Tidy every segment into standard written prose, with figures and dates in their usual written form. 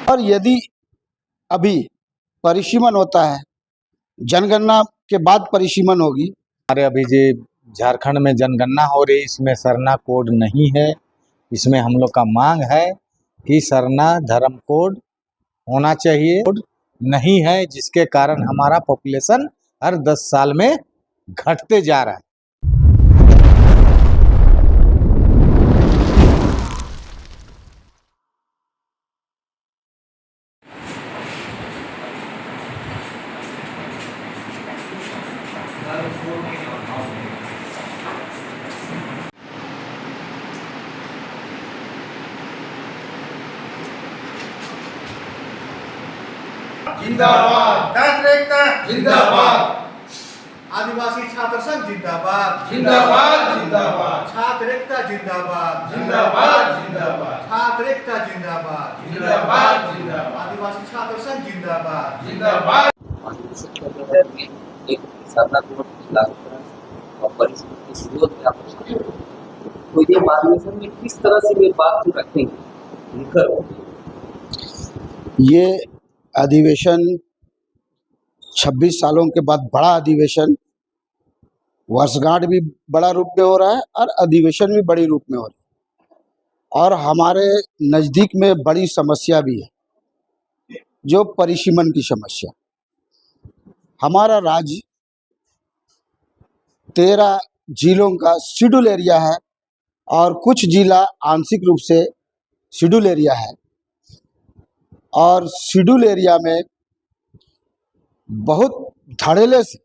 और यदि अभी परिसीमन होता है, जनगणना के बाद परिसीमन होगी। हमारे अभी जो झारखंड में जनगणना हो रही, इसमें सरना कोड नहीं है। इसमें हम लोग का मांग है कि सरना धर्म कोड होना चाहिए। कोड नहीं है, जिसके कारण हमारा पॉपुलेशन हर 10 साल में घटते जा रहा है। जिंदाबाद, छात्र एकता जिंदाबाद, आदिवासी छात्र संघ जिंदाबाद, जिंदाबाद, जिंदाबाद, छात्र एकता जिंदाबाद, जिंदाबाद, जिंदाबाद, छात्र एकता जिंदाबाद, जिंदाबाद, जिंदाबाद, आदिवासी छात्र संघ जिंदाबाद, जिंदाबाद। एक सरना कोड लागू करा और परिस्थिति की शुरुआत में आप तो ये मार्गदर्शन में किस तरह से ये बात को रखेंगे? ये अधिवेशन 26 सालों के बाद बड़ा अधिवेशन, वर्षगांठ भी बड़ा रूप में हो रहा है और अधिवेशन भी बड़ी रूप में हो रहा है। और हमारे नज़दीक में बड़ी समस्या भी है, जो परिसीमन की समस्या। हमारा राज्य 13 जिलों का शेड्यूल एरिया है और कुछ जिला आंशिक रूप से शेड्यूल एरिया है। और शेड्यूल एरिया में बहुत धड़ेले से,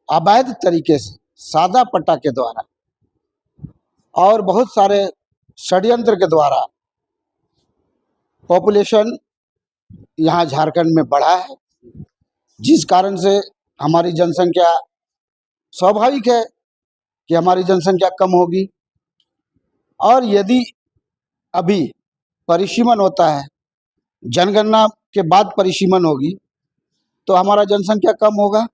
अवैध तरीके से, सादा पट्टा के द्वारा और बहुत सारे षड्यंत्र के द्वारा पॉपुलेशन यहाँ झारखंड में बढ़ा है, जिस कारण से हमारी जनसंख्या, स्वाभाविक है कि हमारी जनसंख्या कम होगी। और यदि अभी परिसीमन होता है, जनगणना के बाद परिसीमन होगी, तो हमारा जनसंख्या कम होगा,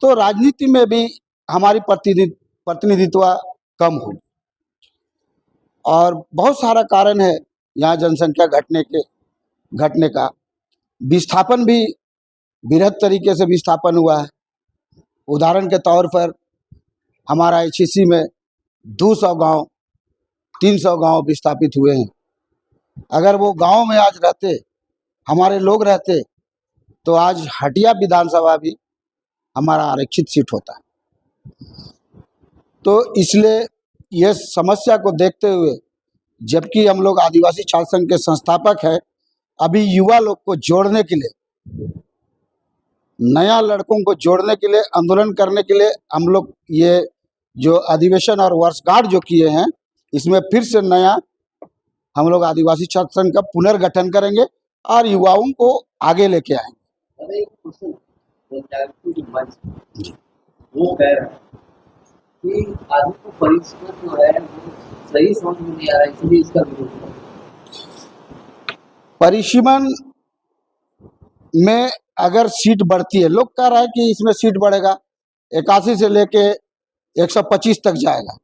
तो राजनीति में भी हमारी प्रतिनिधित्व कम होगी। और बहुत सारा कारण है यहाँ जनसंख्या घटने का। विस्थापन भी बृहद तरीके से विस्थापन हुआ है। उदाहरण के तौर पर हमारा HEC में 200 गांव, 300 गांव विस्थापित हुए हैं। अगर वो गांव में आज रहते, हमारे लोग रहते, तो आज हटिया विधानसभा भी हमारा आरक्षित सीट होता है। तो इसलिए यह समस्या को देखते हुए, जबकि हम लोग आदिवासी छात्र संघ के संस्थापक हैं, अभी युवा लोग को जोड़ने के लिए, नया लड़कों को जोड़ने के लिए, आंदोलन करने के लिए हम लोग ये जो अधिवेशन और वर्षगांठ जो किए हैं, इसमें फिर से नया हम लोग आदिवासी छात्र संघ का पुनर्गठन करेंगे और युवाओं को आगे लेके आएंगे। वो कह रहा है कि आदमी को परिस्थिति जो है वो सही समझ में नहीं आ रहा है, इसलिए इसका विरोध। परिसीमन में अगर सीट बढ़ती है, लोग कह रहा है कि इसमें सीट बढ़ेगा, 81 से लेके 125 तक जाएगा,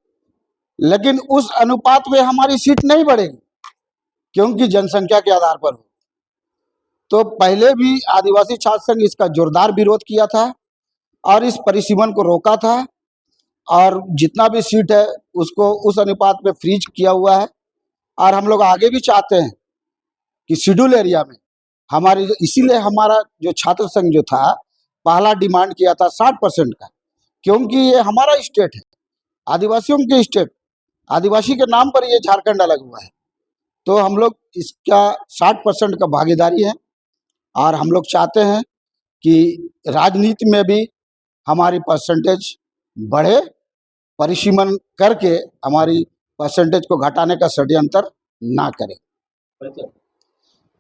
लेकिन उस अनुपात में हमारी सीट नहीं बढ़ेगी, क्योंकि जनसंख्या के आधार पर हो। तो पहले भी आदिवासी छात्र संघ इसका जोरदार विरोध किया था और इस परिसीमन को रोका था, और जितना भी सीट है उसको उस अनुपात में फ्रीज किया हुआ है। और हम लोग आगे भी चाहते हैं कि शेड्यूल एरिया में हमारी, इसीलिए हमारा जो छात्र संघ जो था, पहला डिमांड किया था 60% का, क्योंकि ये हमारा स्टेट है, आदिवासियों के स्टेट, आदिवासी के नाम पर ये झारखंड अलग हुआ है। तो हम लोग इसका 60% का भागीदारी है और हम लोग चाहते हैं कि राजनीति में भी हमारी परसेंटेज बढ़े, परिसीमन करके हमारी परसेंटेज को घटाने का षड्यंत्र ना करें।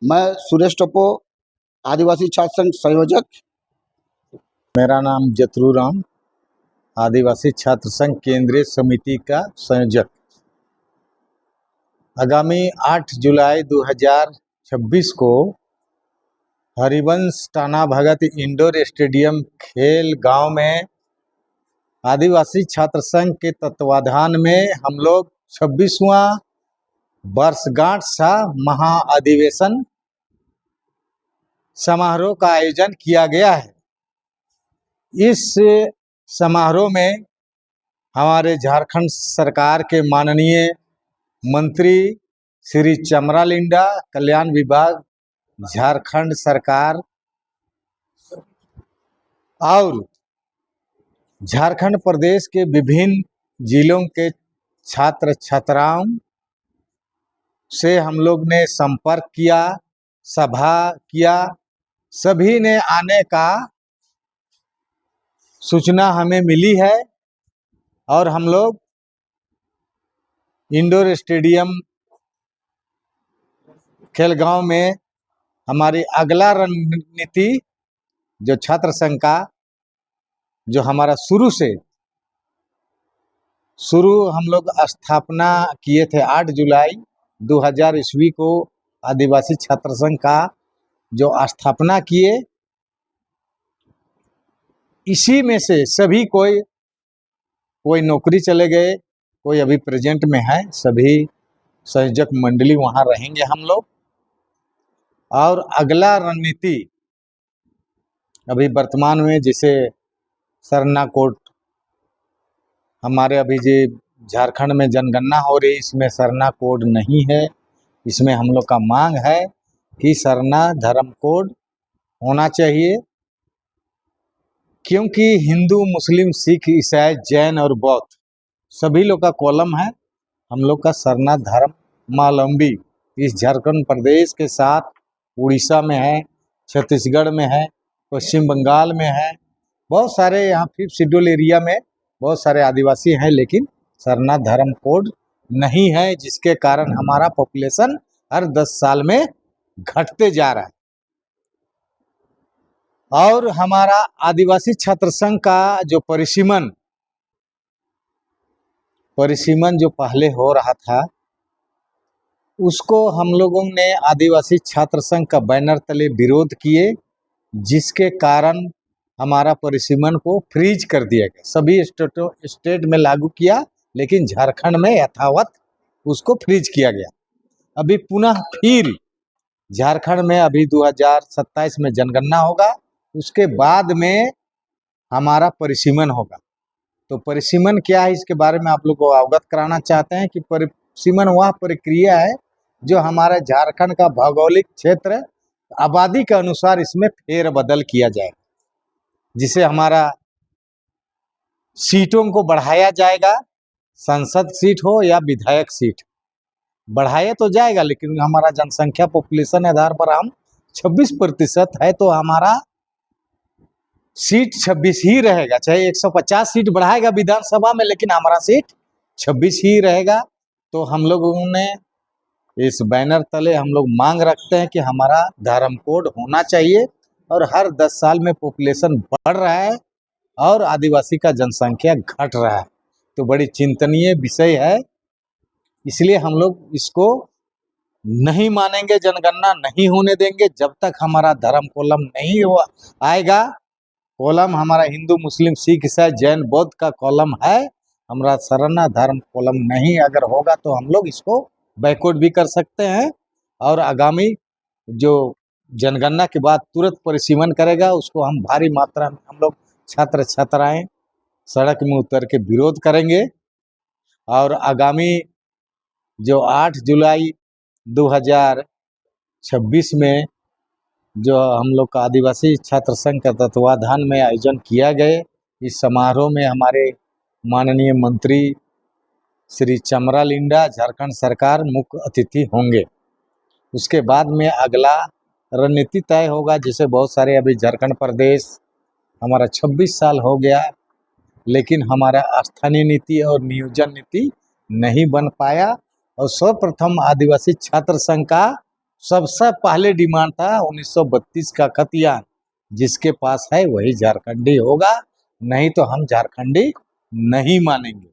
मैं सुरेश टोपो, आदिवासी छात्र संघ संयोजक। मेरा नाम जतरू राम, आदिवासी छात्र संघ केंद्रीय समिति का संयोजक। आगामी 8 जुलाई 2026 को हरिवंश टाना भगत इंडोर स्टेडियम खेल गांव में आदिवासी छात्र संघ के तत्वाधान में हम लोग 26वां वर्षगांठ सा महाअधिवेशन समारोह का आयोजन किया गया है। इस समारोह में हमारे झारखंड सरकार के माननीय मंत्री श्री चमरालिंडा, कल्याण विभाग झारखंड सरकार और झारखंड प्रदेश के विभिन्न जिलों के छात्र छात्राओं से हम लोग ने संपर्क किया, सभा किया, सभी ने आने का सूचना हमें मिली है और हम लोग इंडोर स्टेडियम खेलगांव में हमारी अगला रणनीति जो छात्र संघ का जो हमारा शुरू हम लोग स्थापना किए थे 8 जुलाई 2000 ईस्वी को आदिवासी छात्र संघ का जो स्थापना किए, इसी में से सभी कोई नौकरी चले गए, कोई अभी प्रेजेंट में है, सभी संयोजक मंडली वहाँ रहेंगे हम लोग। और अगला रणनीति अभी वर्तमान में जैसे सरना कोड हमारे अभी जो झारखंड में जनगणना हो रही, इसमें सरना कोड नहीं है। इसमें हम लोग का मांग है कि सरना धर्म कोड होना चाहिए, क्योंकि हिंदू, मुस्लिम, सिख, ईसाई, जैन और बौद्ध सभी लोग का कॉलम है। हम लोग का सरना धर्मावलंबी इस झारखंड प्रदेश के साथ उड़ीसा में है, छत्तीसगढ़ में है, पश्चिम बंगाल में है, बहुत सारे यहाँ 5th शेड्यूल एरिया में बहुत सारे आदिवासी हैं, लेकिन सरना धर्म कोड नहीं है, जिसके कारण हमारा पॉपुलेशन हर 10 साल में घटते जा रहा है। और हमारा आदिवासी छात्र संघ का जो परिसीमन जो पहले हो रहा था, उसको हम लोगों ने आदिवासी छात्र संघ का बैनर तले विरोध किए, जिसके कारण हमारा परिसीमन को फ्रीज कर दिया गया। सभी स्टेट में लागू किया, लेकिन झारखंड में यथावत उसको फ्रीज किया गया। अभी पुनः फिर झारखंड में अभी 2027 में जनगणना होगा, उसके बाद में हमारा परिसीमन होगा। तो परिसीमन क्या है, इसके बारे में आप लोग को अवगत कराना चाहते हैं कि परिसीमन वह प्रक्रिया है जो हमारे झारखंड का भौगोलिक क्षेत्र आबादी के अनुसार इसमें फेरबदल किया जाएगा, जिसे हमारा सीटों को बढ़ाया जाएगा। संसद सीट हो या विधायक सीट, बढ़ाया तो जाएगा, लेकिन हमारा जनसंख्या पॉपुलेशन आधार पर हम 26% है, तो हमारा सीट 26 ही रहेगा। चाहे 150 सीट बढ़ाएगा विधानसभा में, लेकिन हमारा सीट 26 ही रहेगा। तो हम लोगों ने इस बैनर तले हम लोग मांग रखते हैं कि हमारा धर्म कोड होना चाहिए, और हर 10 साल में पॉपुलेशन बढ़ रहा है और आदिवासी का जनसंख्या घट रहा है, तो बड़ी चिंतनीय विषय है। इसलिए हम लोग इसको नहीं मानेंगे, जनगणना नहीं होने देंगे जब तक हमारा धर्म कॉलम नहीं आएगा। कॉलम हमारा हिंदू, मुस्लिम, सिख, ईसाई, जैन, बौद्ध का कॉलम है, हमारा सरना धर्म कॉलम नहीं अगर होगा तो हम लोग इसको बैकवर्ड भी कर सकते हैं, और आगामी जो जनगणना के बाद तुरंत परिसीमन करेगा, उसको हम भारी मात्रा में हम लोग छात्र छात्राएं सड़क में उतर के विरोध करेंगे। और आगामी जो 8 जुलाई 2026 में जो हम लोग का आदिवासी छात्र संघ का तत्वाधान में आयोजन किया गए, इस समारोह में हमारे माननीय मंत्री श्री चमरालिंडा, झारखंड सरकार मुख्य अतिथि होंगे। उसके बाद में अगला रणनीति तय होगा। जैसे बहुत सारे अभी झारखंड प्रदेश हमारा 26 साल हो गया, लेकिन हमारा स्थानीय नीति और नियोजन नीति नहीं बन पाया। और सर्वप्रथम आदिवासी छात्र संघ का सबसे पहले डिमांड था 1932 का खतियान, जिसके पास है वही झारखंडी होगा, नहीं तो हम झारखंडी नहीं मानेंगे।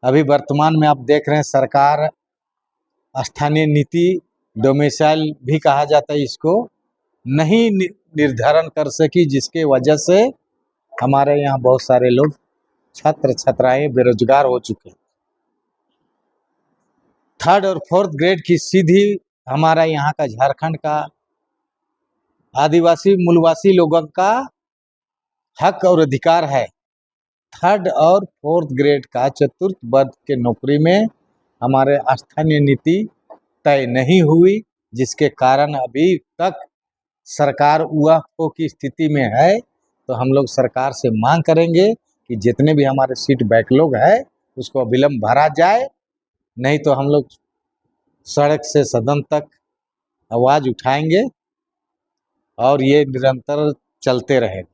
अभी वर्तमान में आप देख रहे हैं सरकार स्थानीय नीति, डोमिसाइल भी कहा जाता है इसको, नहीं निर्धारण कर सकी, जिसके वजह से हमारे यहाँ बहुत सारे लोग छात्र छात्राएं बेरोजगार हो चुके हैं। 3rd और 4th ग्रेड की सीधी हमारा यहाँ का झारखंड का आदिवासी मूलवासी लोगों का हक और अधिकार है। 3rd और 4th ग्रेड का चतुर्थ वर्ग के नौकरी में हमारे स्थानीय नीति तय नहीं हुई, जिसके कारण अभी तक सरकार उहापोह की स्थिति में है। तो हम लोग सरकार से मांग करेंगे कि जितने भी हमारे सीट बैकलॉग है उसको अविलंब भरा जाए, नहीं तो हम लोग सड़क से सदन तक आवाज़ उठाएंगे और ये निरंतर चलते रहेगा।